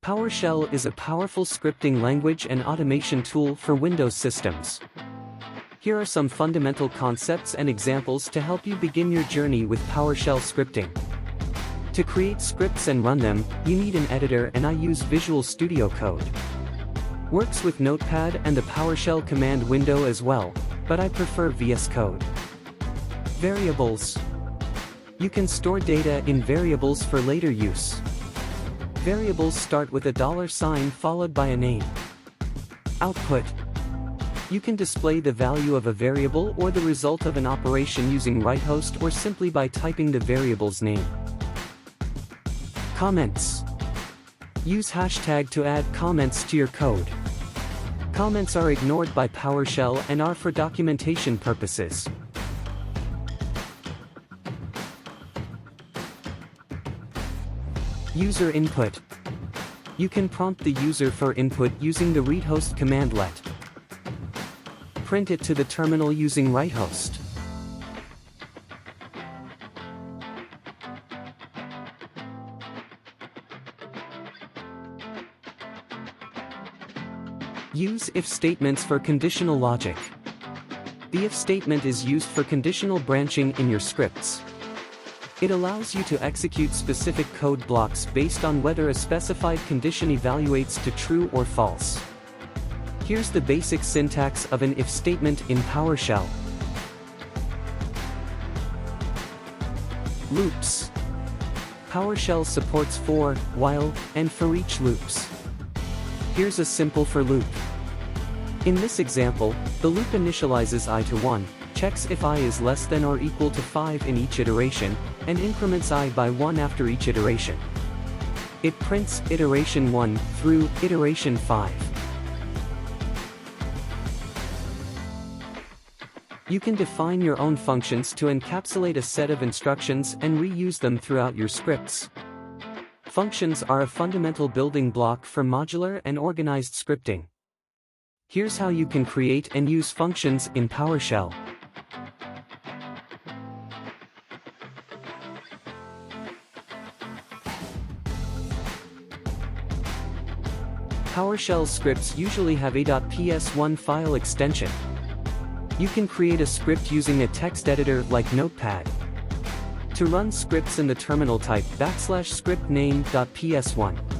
PowerShell is a powerful scripting language and automation tool for Windows systems. Here are some fundamental concepts and examples to help you begin your journey with PowerShell scripting. To create scripts and run them, you need an editor, and I use Visual Studio Code. Works with Notepad and the PowerShell command window as well, but I prefer VS Code. Variables. You can store data in variables for later use. Variables start with a $sign followed by a name. Output. You can display the value of a variable or the result of an operation using righthost or simply by typing the variable's name. Comments. Use hashtag to add comments to your code. Comments are ignored by PowerShell and are for documentation purposes. User input. You can prompt the user for input using the readhost command. Print it to the terminal using righthost. Use if statements for conditional logic. The if statement is used for conditional branching in your scripts. It allows you to execute specific code blocks based on whether a specified condition evaluates to true or false. Here's the basic syntax of an if statement in PowerShell. Loops. PowerShell supports for, while, and for each loops. Here's a simple for loop. In this example, the loop initializes I to 1, checks if I is less than or equal to 5 in each iteration, and increments I by 1 after each iteration. It prints iteration 1 through iteration 5. You can define your own functions to encapsulate a set of instructions and reuse them throughout your scripts. Functions are a fundamental building block for modular and organized scripting. Here's how you can create and use functions in PowerShell. PowerShell scripts usually have a .ps1 file extension. You can create a script using a text editor like Notepad. To run scripts in the terminal, type /script name.ps1.